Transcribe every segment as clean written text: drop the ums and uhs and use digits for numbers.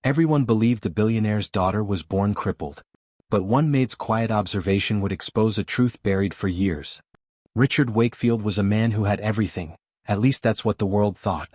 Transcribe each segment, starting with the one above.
Everyone believed the billionaire's daughter was born crippled. But one maid's quiet observation would expose a truth buried for years. Richard Wakefield was a man who had everything, at least that's what the world thought.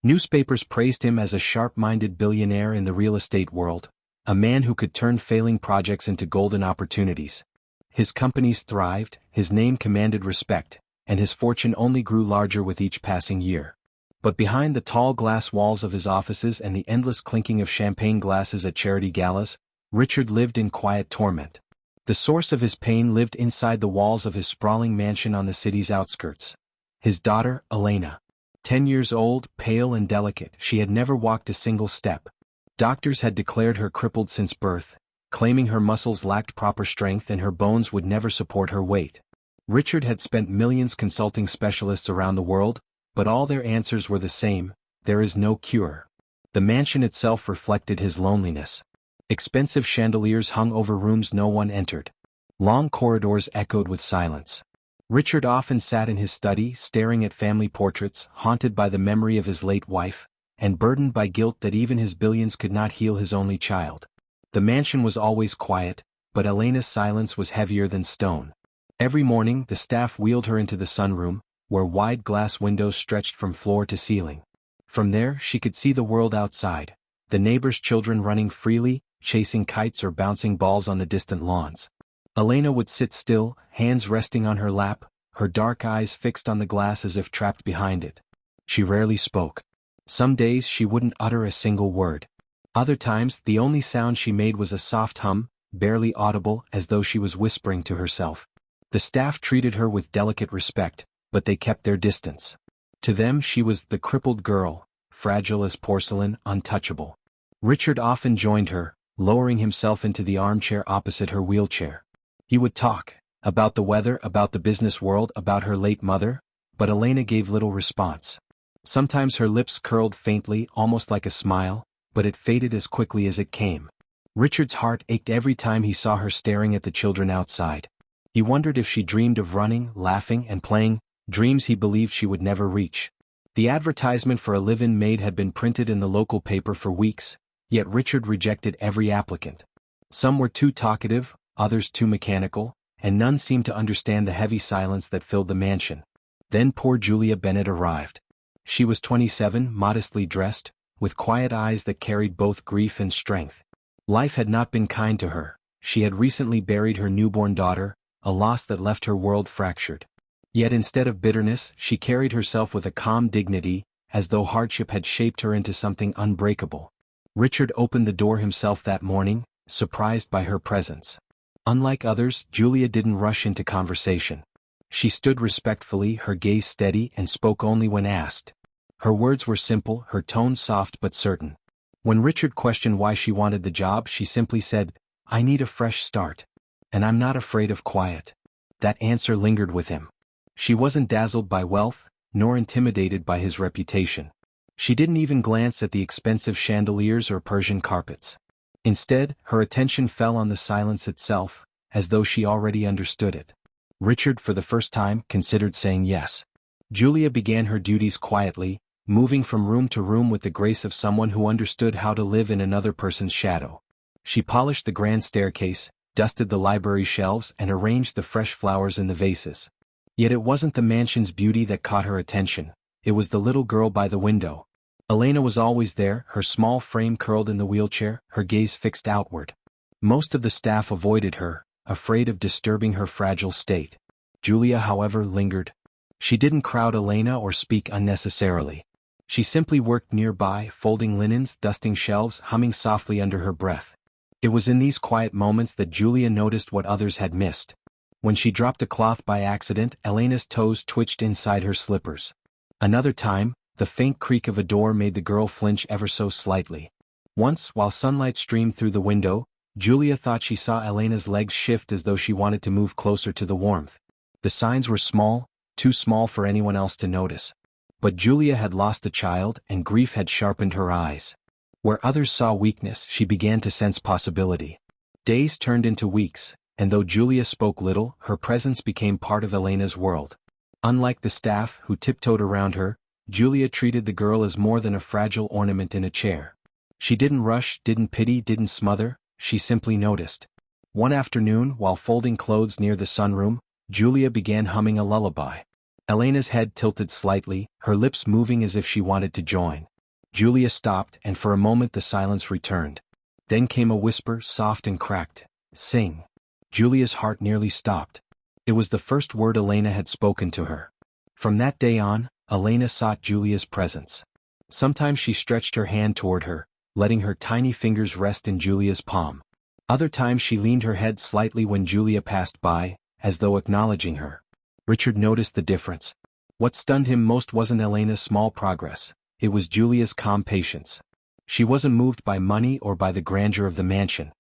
Newspapers praised him as a sharp-minded billionaire in the real estate world, a man who could turn failing projects into golden opportunities. His companies thrived, his name commanded respect, and his fortune only grew larger with each passing year. But behind the tall glass walls of his offices and the endless clinking of champagne glasses at charity galas, Richard lived in quiet torment. The source of his pain lived inside the walls of his sprawling mansion on the city's outskirts. His daughter, Elena. 10 years old, pale and delicate, she had never walked a single step. Doctors had declared her crippled since birth, claiming her muscles lacked proper strength and her bones would never support her weight. Richard had spent millions consulting specialists around the world, but all their answers were the same: there is no cure. The mansion itself reflected his loneliness. Expensive chandeliers hung over rooms no one entered. Long corridors echoed with silence. Richard often sat in his study, staring at family portraits, haunted by the memory of his late wife, and burdened by guilt that even his billions could not heal his only child. The mansion was always quiet, but Elena's silence was heavier than stone. Every morning the staff wheeled her into the sunroom, where wide glass windows stretched from floor to ceiling. From there she could see the world outside, the neighbors' children running freely, chasing kites or bouncing balls on the distant lawns. Elena would sit still, hands resting on her lap, her dark eyes fixed on the glass as if trapped behind it. She rarely spoke. Some days she wouldn't utter a single word. Other times the only sound she made was a soft hum, barely audible, as though she was whispering to herself. The staff treated her with delicate respect, but they kept their distance. To them she was the crippled girl, fragile as porcelain, untouchable. Richard often joined her, lowering himself into the armchair opposite her wheelchair. He would talk about the weather, about the business world, about her late mother, but Elena gave little response. Sometimes her lips curled faintly, almost like a smile, but it faded as quickly as it came. Richard's heart ached every time he saw her staring at the children outside. He wondered if she dreamed of running, laughing, and playing, dreams he believed she would never reach. The advertisement for a live-in maid had been printed in the local paper for weeks, yet Richard rejected every applicant. Some were too talkative, others too mechanical, and none seemed to understand the heavy silence that filled the mansion. Then poor Julia Bennett arrived. She was 27, modestly dressed, with quiet eyes that carried both grief and strength. Life had not been kind to her. She had recently buried her newborn daughter, a loss that left her world fractured. Yet instead of bitterness, she carried herself with a calm dignity, as though hardship had shaped her into something unbreakable. Richard opened the door himself that morning, surprised by her presence. Unlike others, Julia didn't rush into conversation. She stood respectfully, her gaze steady, and spoke only when asked. Her words were simple, her tone soft but certain. When Richard questioned why she wanted the job, she simply said, "I need a fresh start. And I'm not afraid of quiet." That answer lingered with him. She wasn't dazzled by wealth, nor intimidated by his reputation. She didn't even glance at the expensive chandeliers or Persian carpets. Instead, her attention fell on the silence itself, as though she already understood it. Richard, for the first time, considered saying yes. Julia began her duties quietly, moving from room to room with the grace of someone who understood how to live in another person's shadow. She polished the grand staircase, dusted the library shelves, and arranged the fresh flowers in the vases. Yet it wasn't the mansion's beauty that caught her attention, it was the little girl by the window. Elena was always there, her small frame curled in the wheelchair, her gaze fixed outward. Most of the staff avoided her, afraid of disturbing her fragile state. Julia, however, lingered. She didn't crowd Elena or speak unnecessarily. She simply worked nearby, folding linens, dusting shelves, humming softly under her breath. It was in these quiet moments that Julia noticed what others had missed. When she dropped a cloth by accident, Elena's toes twitched inside her slippers. Another time, the faint creak of a door made the girl flinch ever so slightly. Once, while sunlight streamed through the window, Julia thought she saw Elena's legs shift as though she wanted to move closer to the warmth. The signs were small, too small for anyone else to notice. But Julia had lost a child, and grief had sharpened her eyes. Where others saw weakness, she began to sense possibility. Days turned into weeks, and though Julia spoke little, her presence became part of Elena's world. Unlike the staff, who tiptoed around her, Julia treated the girl as more than a fragile ornament in a chair. She didn't rush, didn't pity, didn't smother, she simply noticed. One afternoon, while folding clothes near the sunroom, Julia began humming a lullaby. Elena's head tilted slightly, her lips moving as if she wanted to join. Julia stopped, and for a moment the silence returned. Then came a whisper, soft and cracked. "Sing." Julia's heart nearly stopped. It was the first word Elena had spoken to her. From that day on, Elena sought Julia's presence. Sometimes she stretched her hand toward her, letting her tiny fingers rest in Julia's palm. Other times she leaned her head slightly when Julia passed by, as though acknowledging her. Richard noticed the difference. What stunned him most wasn't Elena's small progress, it was Julia's calm patience. She wasn't moved by money or by the grandeur of the mansion.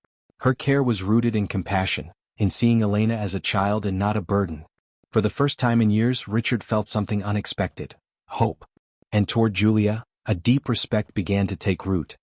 Her care was rooted in compassion, in seeing Elena as a child and not a burden. For the first time in years, Richard felt something unexpected: hope. And toward Julia, a deep respect began to take root.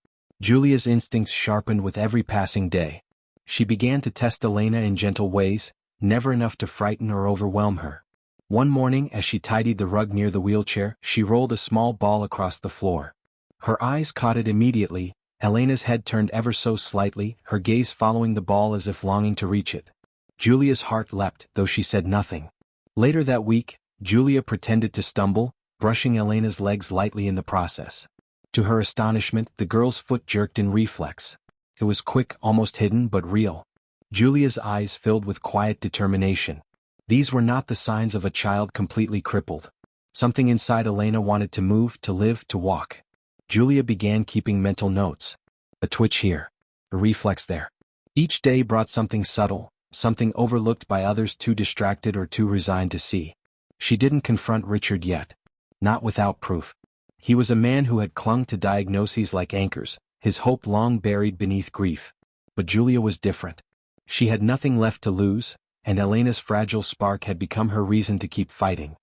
Julia's instincts sharpened with every passing day. She began to test Elena in gentle ways, never enough to frighten or overwhelm her. One morning, as she tidied the rug near the wheelchair, she rolled a small ball across the floor. Her eyes caught it immediately. Elena's head turned ever so slightly, her gaze following the ball as if longing to reach it. Julia's heart leapt, though she said nothing. Later that week, Julia pretended to stumble, brushing Elena's legs lightly in the process. To her astonishment, the girl's foot jerked in reflex. It was quick, almost hidden, but real. Julia's eyes filled with quiet determination. These were not the signs of a child completely crippled. Something inside Elena wanted to move, to live, to walk. Julia began keeping mental notes. A twitch here. A reflex there. Each day brought something subtle, something overlooked by others, too distracted or too resigned to see. She didn't confront Richard yet. Not without proof. He was a man who had clung to diagnoses like anchors, his hope long buried beneath grief. But Julia was different. She had nothing left to lose, and Elena's fragile spark had become her reason to keep fighting.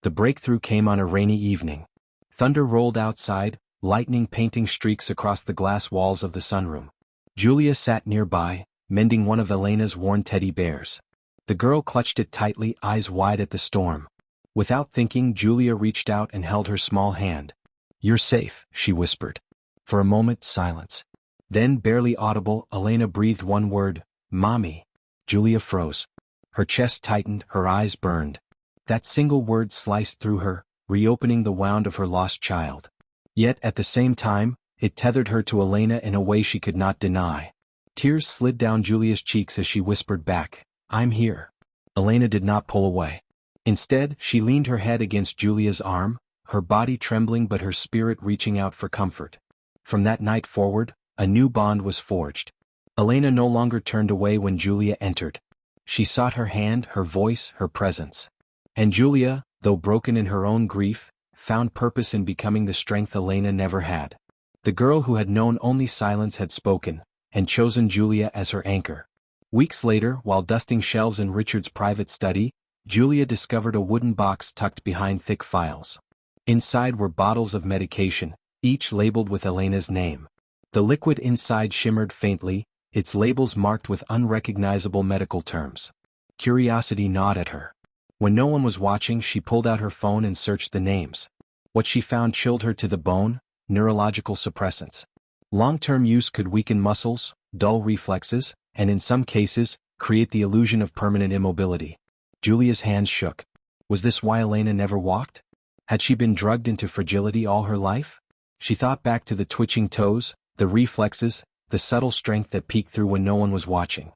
The breakthrough came on a rainy evening. Thunder rolled outside, lightning painting streaks across the glass walls of the sunroom. Julia sat nearby, mending one of Elena's worn teddy bears. The girl clutched it tightly, eyes wide at the storm. Without thinking, Julia reached out and held her small hand. "You're safe," she whispered. For a moment, silence. Then, barely audible, Elena breathed one word: "Mommy." Julia froze. Her chest tightened, her eyes burned. That single word sliced through her, reopening the wound of her lost child. Yet, at the same time, it tethered her to Elena in a way she could not deny. Tears slid down Julia's cheeks as she whispered back, "I'm here." Elena did not pull away. Instead, she leaned her head against Julia's arm, her body trembling but her spirit reaching out for comfort. From that night forward, a new bond was forged. Elena no longer turned away when Julia entered. She sought her hand, her voice, her presence. And Julia, though broken in her own grief, found purpose in becoming the strength Elena never had. The girl who had known only silence had spoken, and chosen Julia as her anchor. Weeks later, while dusting shelves in Richard's private study, Julia discovered a wooden box tucked behind thick files. Inside were bottles of medication, each labeled with Elena's name. The liquid inside shimmered faintly, its labels marked with unrecognizable medical terms. Curiosity gnawed at her. When no one was watching, she pulled out her phone and searched the names. What she found chilled her to the bone: neurological suppressants. Long-term use could weaken muscles, dull reflexes, and in some cases, create the illusion of permanent immobility. Julia's hands shook. Was this why Elena never walked? Had she been drugged into fragility all her life? She thought back to the twitching toes, the reflexes, the subtle strength that peeked through when no one was watching.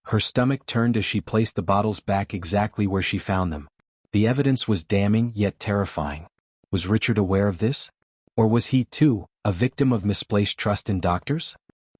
Her stomach turned as she placed the bottles back exactly where she found them. The evidence was damning yet terrifying. Was Richard aware of this? Or was he, too, a victim of misplaced trust in doctors?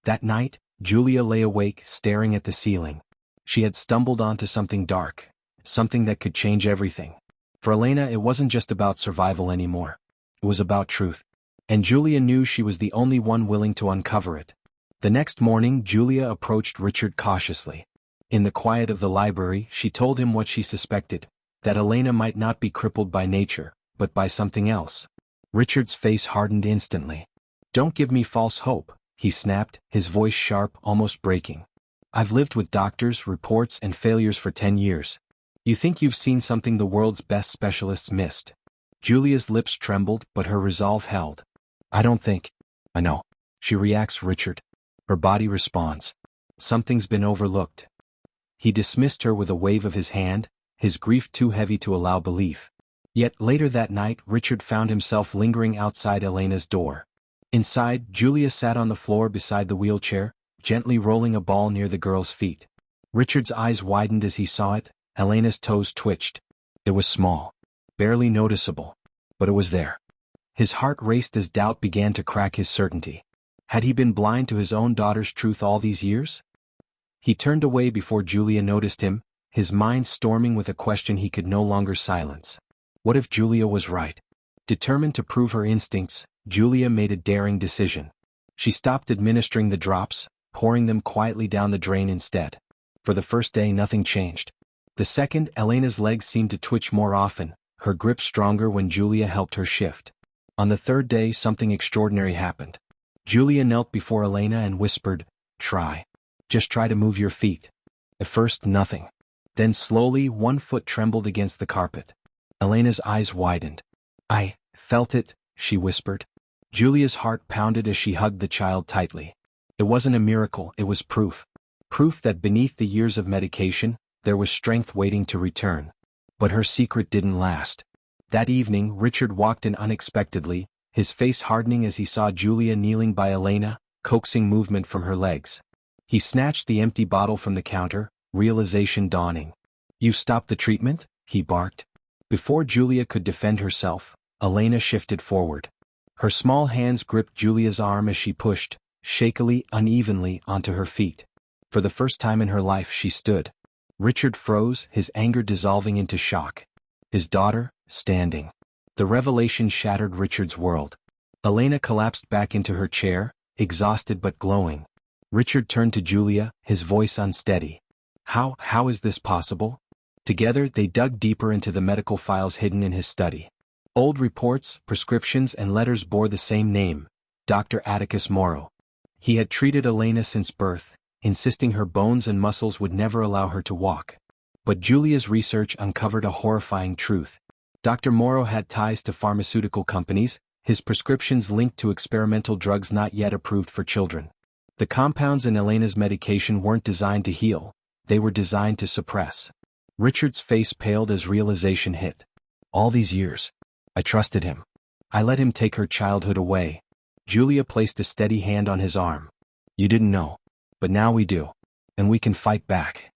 That night, Julia lay awake, staring at the ceiling. She had stumbled onto something dark, something that could change everything. For Elena, it wasn't just about survival anymore. It was about truth. And Julia knew she was the only one willing to uncover it. The next morning, Julia approached Richard cautiously. In the quiet of the library, she told him what she suspected: that Elena might not be crippled by nature, but by something else. Richard's face hardened instantly. "Don't give me false hope," he snapped, his voice sharp, almost breaking. "I've lived with doctors, reports, and failures for 10 years. You think you've seen something the world's best specialists missed." Julia's lips trembled, but her resolve held. "I don't think. I know." She reacts, Richard. Her body responds. Something's been overlooked. He dismissed her with a wave of his hand, his grief too heavy to allow belief. Yet later that night Richard found himself lingering outside Elena's door. Inside, Julia sat on the floor beside the wheelchair, gently rolling a ball near the girl's feet. Richard's eyes widened as he saw it. Elena's toes twitched. It was small, barely noticeable, but it was there. His heart raced as doubt began to crack his certainty. Had he been blind to his own daughter's truth all these years? He turned away before Julia noticed him, his mind storming with a question he could no longer silence. What if Julia was right? Determined to prove her instincts, Julia made a daring decision. She stopped administering the drops, pouring them quietly down the drain instead. For the first day nothing changed. The second, Elena's legs seemed to twitch more often, her grip stronger when Julia helped her shift. On the third day something extraordinary happened. Julia knelt before Elena and whispered, "Try. Just try to move your feet." At first nothing. Then slowly one foot trembled against the carpet. Elena's eyes widened. "I felt it," she whispered. Julia's heart pounded as she hugged the child tightly. It wasn't a miracle, it was proof. Proof that beneath the years of medication, there was strength waiting to return. But her secret didn't last. That evening Richard walked in unexpectedly, his face hardening as he saw Julia kneeling by Elena, coaxing movement from her legs. He snatched the empty bottle from the counter, realization dawning. "You stopped the treatment?" he barked. Before Julia could defend herself, Elena shifted forward. Her small hands gripped Julia's arm as she pushed, shakily, unevenly, onto her feet. For the first time in her life she stood. Richard froze, his anger dissolving into shock. His daughter, standing. The revelation shattered Richard's world. Elena collapsed back into her chair, exhausted but glowing. Richard turned to Julia, his voice unsteady. How is this possible?" Together they dug deeper into the medical files hidden in his study. Old reports, prescriptions and letters bore the same name, Dr. Atticus Morrow. He had treated Elena since birth, insisting her bones and muscles would never allow her to walk. But Julia's research uncovered a horrifying truth. Dr. Morrow had ties to pharmaceutical companies, his prescriptions linked to experimental drugs not yet approved for children. The compounds in Elena's medication weren't designed to heal, they were designed to suppress. Richard's face paled as realization hit. All these years, I trusted him. I let him take her childhood away. Julia placed a steady hand on his arm. "You didn't know. But now we do. And we can fight back."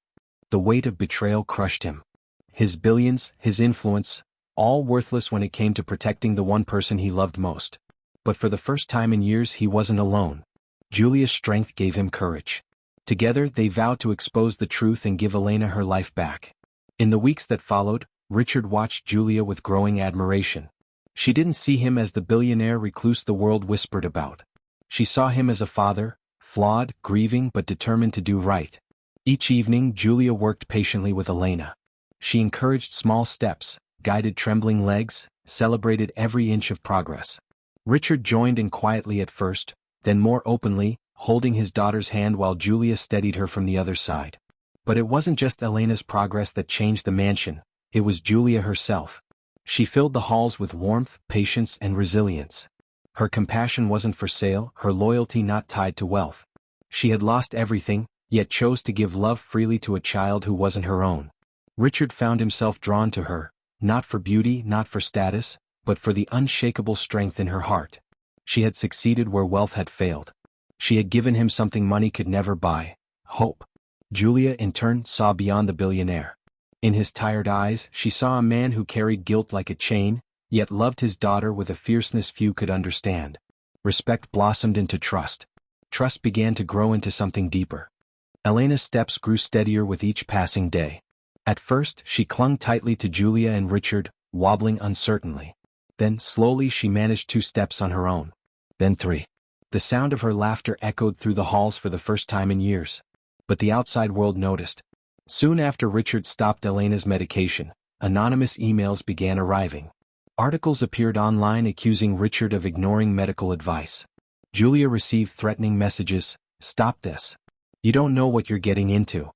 The weight of betrayal crushed him. His billions, his influence, all worthless when it came to protecting the one person he loved most. But for the first time in years he wasn't alone. Julia's strength gave him courage. Together they vowed to expose the truth and give Elena her life back. In the weeks that followed, Richard watched Julia with growing admiration. She didn't see him as the billionaire recluse the world whispered about. She saw him as a father, flawed, grieving but determined to do right. Each evening Julia worked patiently with Elena. She encouraged small steps, guided trembling legs, celebrated every inch of progress. Richard joined in quietly at first, then more openly, holding his daughter's hand while Julia steadied her from the other side. But it wasn't just Elena's progress that changed the mansion, it was Julia herself. She filled the halls with warmth, patience, and resilience. Her compassion wasn't for sale, her loyalty not tied to wealth. She had lost everything, yet chose to give love freely to a child who wasn't her own. Richard found himself drawn to her, not for beauty, not for status, but for the unshakable strength in her heart. She had succeeded where wealth had failed. She had given him something money could never buy, hope. Julia, in turn, saw beyond the billionaire. In his tired eyes, she saw a man who carried guilt like a chain, yet loved his daughter with a fierceness few could understand. Respect blossomed into trust. Trust began to grow into something deeper. Elena's steps grew steadier with each passing day. At first, she clung tightly to Julia and Richard, wobbling uncertainly. Then, slowly she managed 2 steps on her own. Then 3. The sound of her laughter echoed through the halls for the first time in years. But the outside world noticed. Soon after Richard stopped Elena's medication, anonymous emails began arriving. Articles appeared online accusing Richard of ignoring medical advice. Julia received threatening messages, "Stop this. You don't know what you're getting into."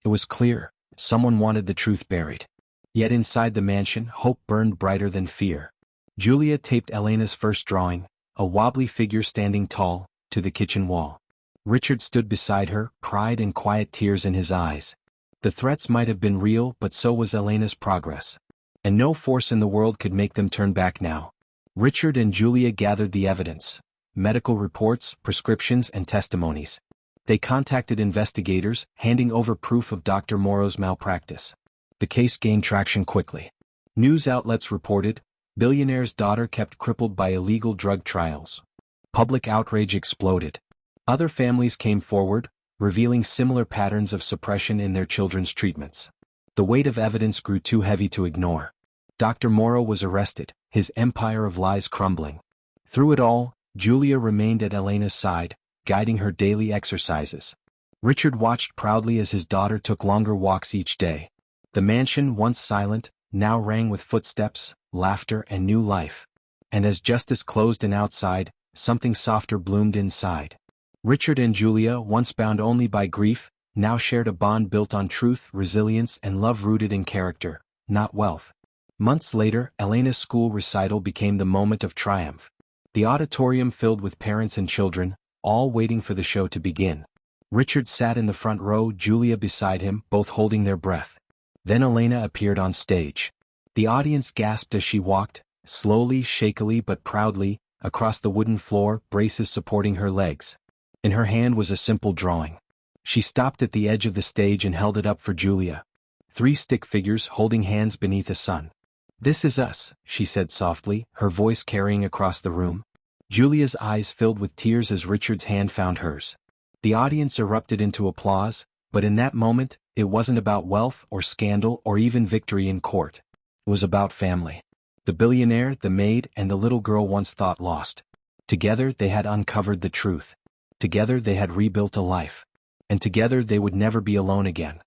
It was clear, someone wanted the truth buried. Yet inside the mansion, hope burned brighter than fear. Julia taped Elena's first drawing, a wobbly figure standing tall, to the kitchen wall. Richard stood beside her, pride and quiet tears in his eyes. The threats might have been real, but so was Elena's progress. And no force in the world could make them turn back now. Richard and Julia gathered the evidence: medical reports, prescriptions, and testimonies. They contacted investigators, handing over proof of Dr. Morrow's malpractice. The case gained traction quickly. News outlets reported, Billionaire's daughter kept crippled by illegal drug trials. Public outrage exploded. Other families came forward, revealing similar patterns of suppression in their children's treatments. The weight of evidence grew too heavy to ignore. Dr. Morrow was arrested, his empire of lies crumbling. Through it all, Julia remained at Elena's side, guiding her daily exercises. Richard watched proudly as his daughter took longer walks each day. The mansion, once silent, now rang with footsteps, laughter, and new life. And as justice closed in outside, something softer bloomed inside. Richard and Julia, once bound only by grief, now shared a bond built on truth, resilience, and love rooted in character, not wealth. Months later, Elena's school recital became the moment of triumph. The auditorium filled with parents and children, all waiting for the show to begin. Richard sat in the front row, Julia beside him, both holding their breath. Then Elena appeared on stage. The audience gasped as she walked, slowly, shakily but proudly, across the wooden floor, braces supporting her legs. In her hand was a simple drawing. She stopped at the edge of the stage and held it up for Julia. 3 stick figures holding hands beneath the sun. "This is us," she said softly, her voice carrying across the room. Julia's eyes filled with tears as Richard's hand found hers. The audience erupted into applause, but in that moment, it wasn't about wealth or scandal or even victory in court. It was about family. The billionaire, the maid, and the little girl once thought lost. Together they had uncovered the truth. Together they had rebuilt a life. And together they would never be alone again.